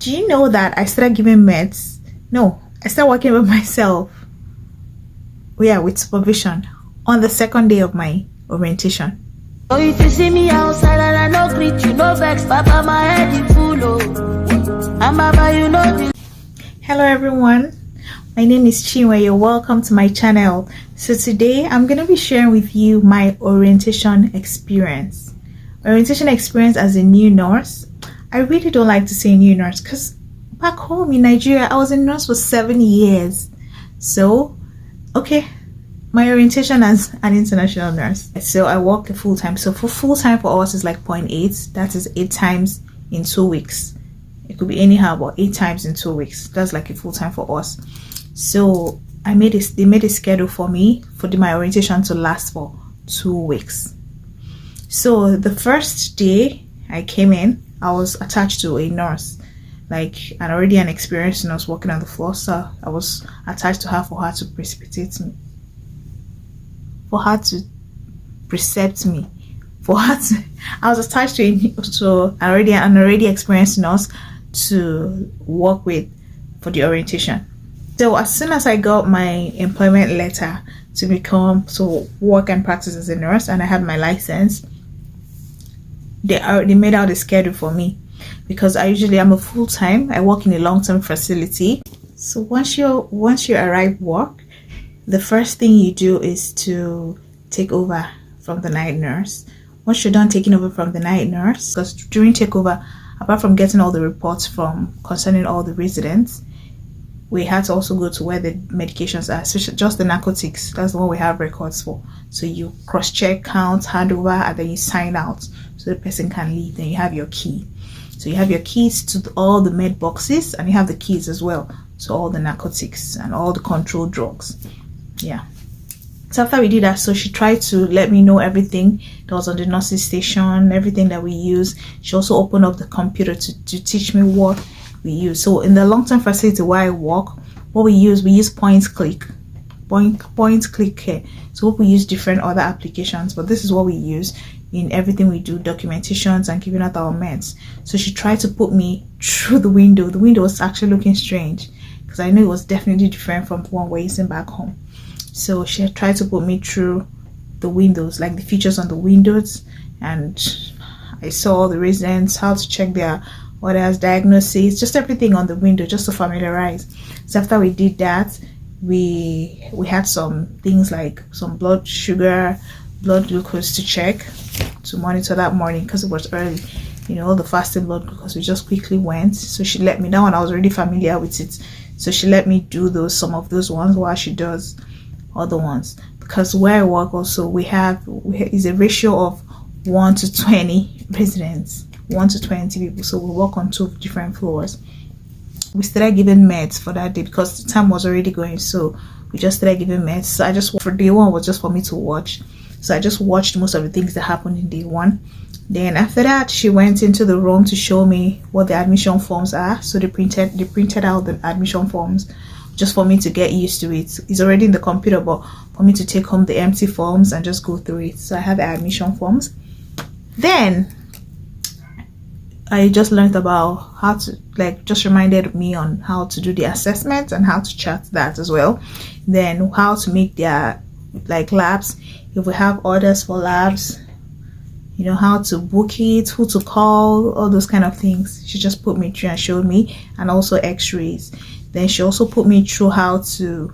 Do you know that I started giving meds? No, I started working with myself. Yeah, with supervision on the second day of my orientation. Oh, if you see me outside and I no greet you, no vex, Papa, my head is full, oh. And Baba, you know. Hello everyone, my name is Chinwe. You're welcome to my channel. So today I'm going to be sharing with you my orientation experience. Orientation experience as a new nurse. I really don't like to say new nurse because back home in Nigeria, I was a nurse for 7 years. So, okay, my orientation as an international nurse. So I work full time. So for full time for us is like 0.8. That is 8 times in 2 weeks. It could be anyhow, but 8 times in 2 weeks. That's like a full time for us. So they made a schedule for me for my orientation to last for 2 weeks. So the first day I came in, I was attached to a nurse, like already an experienced nurse working on the floor. So I was attached to her for her to precept me. I was attached to an already experienced nurse to work with for the orientation. So as soon as I got my employment letter to work and practice as a nurse, and I had my license, they made out a schedule for me, because I'm a full-time. I work in a long-term facility. So once you arrive work, the first thing you do is to take over from the night nurse. Once you're done taking over from the night nurse, because during takeover, apart from getting all the reports concerning all the residents, we had to also go to where the medications are, especially just the narcotics. That's the one we have records for. So you cross-check, count, hand over, and then you sign out so the person can leave. Then you have your key. So you have your keys to all the med boxes, and you have the keys as well to all the narcotics and all the controlled drugs. Yeah. So after we did that, so she tried to let me know everything that was on the nurses station, everything that we use. She also opened up the computer to teach me what we use. So in the long-term facility where I work, what we use point click care. So we use different other applications, but this is what we use in everything we do, documentations and giving out our meds. So she tried to put me through the window. The window was actually looking strange, because I knew it was definitely different from the one we're using back home. So she had tried to put me through the windows, like the features on the windows, and I saw all the residents, how to check their orders, diagnosis, just everything on the window, just to familiarize. So after we did that, we had some things like some blood sugar, blood glucose to check, to monitor that morning, because it was early, all the fasting blood glucose. We just quickly went. So she let me down, and I was already familiar with it. So she let me do some of those ones while she does other ones, because where I work also is a ratio of 1 to 20 residents, 1 to 20 people. So we work on 2 different floors. We started giving meds for that day because the time was already going, so we just started giving meds. So for day 1 was just for me to watch. So I just watched most of the things that happened in day 1. Then after that, she went into the room to show me what the admission forms are. So they printed out the admission forms just for me to get used to it. It's already in the computer, but for me to take home the empty forms and just go through it. So I have the admission forms. Then I just learned about how to, just reminded me on how to do the assessment and how to chart that as well. Then how to make their labs, if we have orders for labs, how to book it, who to call, all those kind of things. She just put me through and showed me, and also x-rays. Then she also put me through how to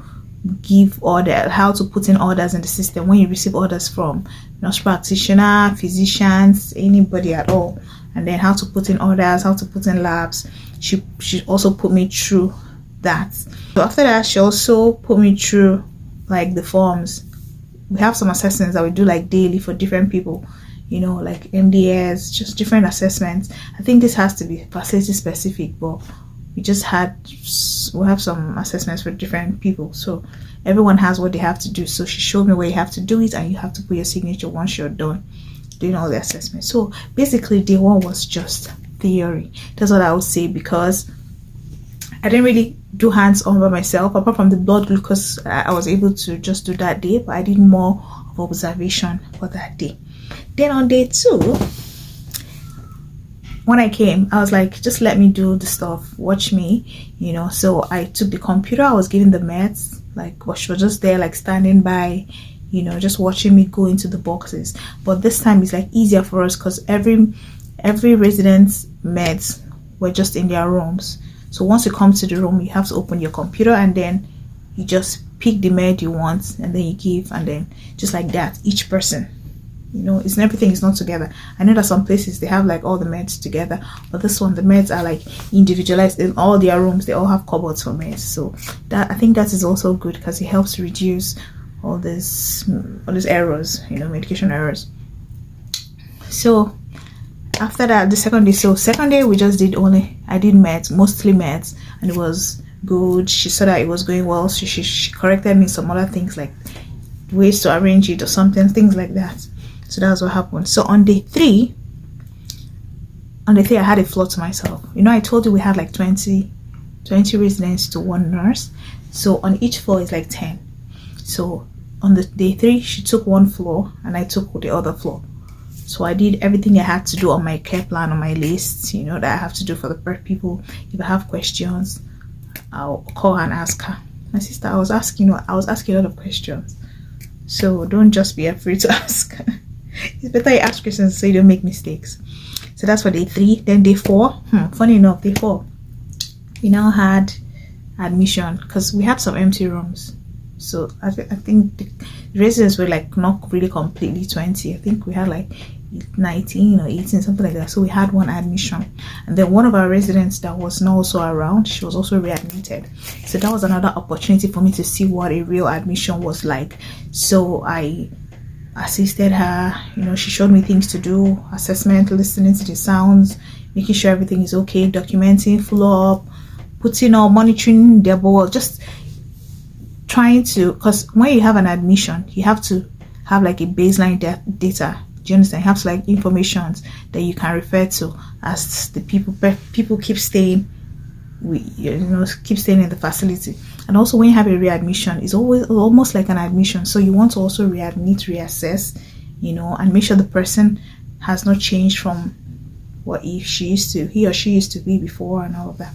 how to put in orders in the system when you receive orders from nurse practitioner, physicians, anybody at all. And then how to put in orders, how to put in labs. She also put me through that. So after that, she also put me through the forms. We have some assessments that we do daily for different people, like MDS, just different assessments. I think this has to be facility specific, but we have some assessments for different people. So everyone has what they have to do. So she showed me where you have to do it, and you have to put your signature once you're done doing all the assessments. So basically day 1 was just theory. That's what I would say, because I didn't really do hands-on by myself. Apart from the blood glucose, I was able to just do that day, but I did more of observation for that day. Then on day 2, when I came, I was like, just let me do the stuff, watch me, So I took the computer, I was giving the meds, like, she was just there, like, standing by, just watching me go into the boxes. But this time it's like easier for us because every resident's meds were just in their rooms. So once you come to the room, you have to open your computer and then you just pick the med you want and then you give, and then just like that, each person, it's everything is not together. I know that some places they have like all the meds together, but this one, the meds are like individualized in all their rooms. They all have cupboards for meds. So that, I think that is also good because it helps to reduce all these errors, medication errors. So after that, the second day we just I did meds, mostly meds, and it was good. She saw that it was going well, so she corrected me some other things like ways to arrange it or something, things like that. So that's what happened. So on day three I had a floor to myself. I told you we had like 20 residents to one nurse, so on each floor is like 10. So on the day 3 she took one floor and I took the other floor. So I did everything I had to do on my care plan, on my list, that I have to do for the people. If I have questions, I'll call her and ask her. My sister, I was asking a lot of questions. So don't just be afraid to ask. It's better you ask questions so you don't make mistakes. So that's for day 3. Then day 4, funny enough, day 4, we now had admission because we had some empty rooms. So I think the residents were like not really completely 20. I think we had like 19 or 18, something like that. So we had one admission, and then one of our residents that was not also around, she was also readmitted. So that was another opportunity for me to see what a real admission was like. So I assisted her, she showed me things to do, assessment, listening to the sounds, making sure everything is okay, documenting, follow up, putting on, monitoring their ball, just trying to, because when you have an admission, you have to have like a baseline data. Do you understand? You have to like information that you can refer to as the people keep staying keep staying in the facility. And also when you have a readmission, it's almost like an admission, so you want to also readmit, reassess, and make sure the person has not changed from what he or she used to be before and all of that.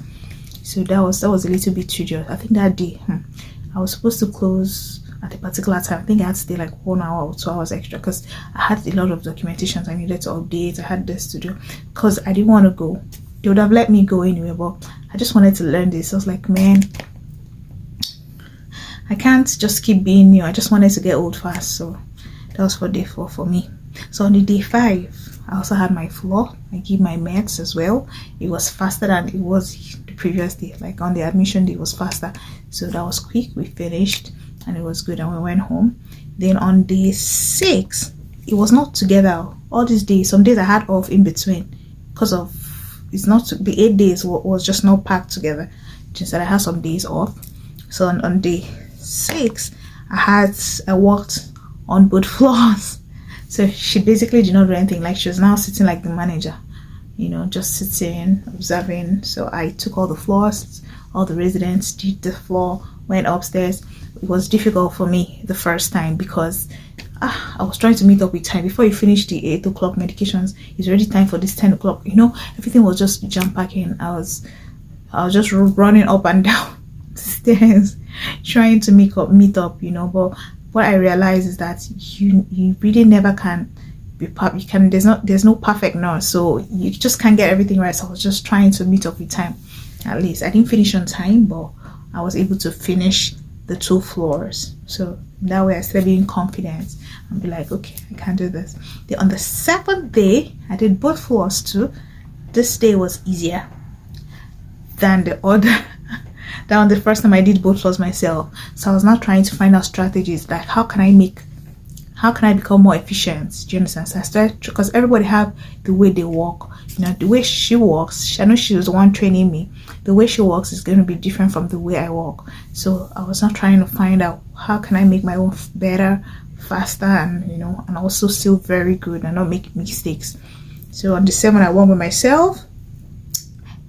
So that was a little bit tedious. I think that day I was supposed to close at a particular time. I think I had to stay like 1 hour or 2 hours extra because I had a lot of documentations I needed to update. I had this to do because I didn't want to go. They would have let me go anyway, but I just wanted to learn this. I was like, man, I can't just keep being new. I just wanted to get old fast. So that was for day 4 for me. So on the day 5, I also had my floor. I give my meds as well. It was faster than it was the previous day. Like on the admission day, it was faster. So that was quick. We finished and it was good, and we went home. Then on day 6, it was not together all these days. Some days I had off in between because of the 8 days was just not packed together. Just that I had some days off. So on day 6, I worked on both floors. So she basically did not do anything. Like she was now sitting like the manager, just sitting, observing. So I took all the floors, all the residents did the floor, went upstairs. It was difficult for me the first time because I was trying to meet up with time. Before you finish the 8 o'clock medications, it's already time for this 10 o'clock. Everything was just jam-packing. I was just running up and down the stairs trying to meet up, but what I realized is that you really never can be perfect. There's no perfect nurse, so you just can't get everything right. So I was just trying to meet up with time. At least I didn't finish on time, but I was able to finish the 2 floors. So that way I started being confident and be like, okay, I can do this. Then on the 7th day, I did both floors too. This day was easier than the other. That on the first time I did both floors myself. So I was now trying to find out strategies like how can I become more efficient? Do you understand? So I started, because everybody have the way they walk. The way she walks, I know she was the one training me. The way she walks is going to be different from the way I walk. So I was not trying to find out how can I make my own better, faster, and and also still very good and not make mistakes. So on the 7th, I went with myself.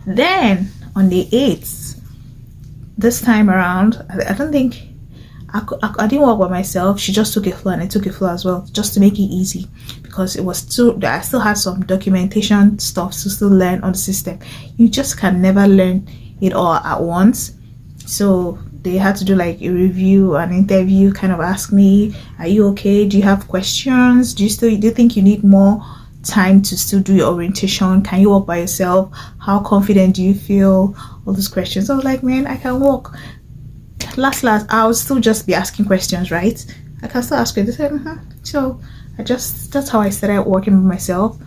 Then on the 8th, this time around, I don't think I didn't work by myself. She just took a floor and I took a floor as well, just to make it easy, because it was too, I still had some documentation stuff to still learn on the system. You just can never learn it all at once. So they had to do like a review, an interview, kind of ask me, are you okay? Do you have questions? Do you think you need more time to still do your orientation? Can you walk by yourself? How confident do you feel? All those questions. I was like, man, I can walk. Last, I'll still just be asking questions, right? I can still ask questions. They said, So that's how I started working by myself.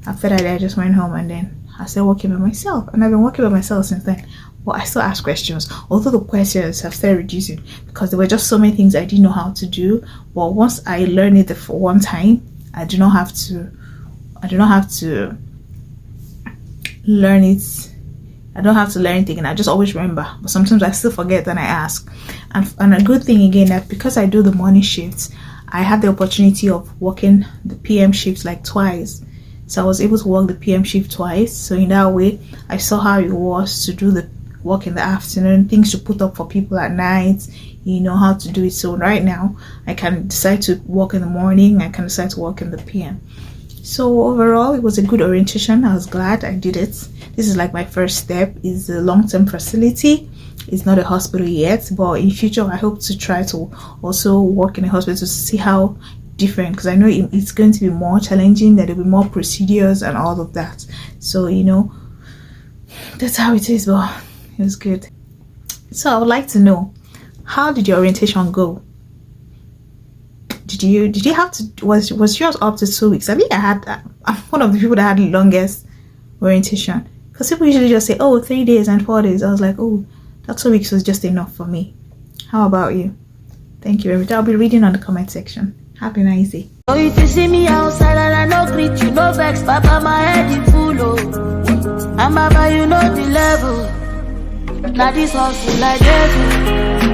After that, I just went home and then I started working by myself, and I've been working by myself since then. But I still ask questions, although the questions have started reducing because there were just so many things I didn't know how to do. But once I learned it for one time, I do not have to learn it. I don't have to learn anything, and I just always remember. But sometimes I still forget, then I ask. And a good thing again, that because I do the morning shifts, I had the opportunity of working the PM shifts like twice. So I was able to work the PM shift twice. So in that way, I saw how it was to do the work in the afternoon, things to put up for people at night, how to do it. So right now, I can decide to work in the morning, I can decide to work in the PM. So overall, it was a good orientation. I was glad I did it. This is like my first step. It's a long-term facility. It's not a hospital yet, but in future, I hope to try to also work in a hospital to see how different, because I know it's going to be more challenging, that there'll be more procedures and all of that. So that's how it is, but it was good. So I would like to know, how did your orientation go? Did you have to, was yours up to 2 weeks? I think I'm one of the people that had the longest orientation, because people usually just say, 3 days and 4 days. I was like, that 2 weeks was just enough for me. How about you? Thank you very much. I'll be reading on the comment section. Have a nice day. So if you see me outside and I no greet you, no vex, papa, my head is full, and baba, you know the level. Now this hustle like devil.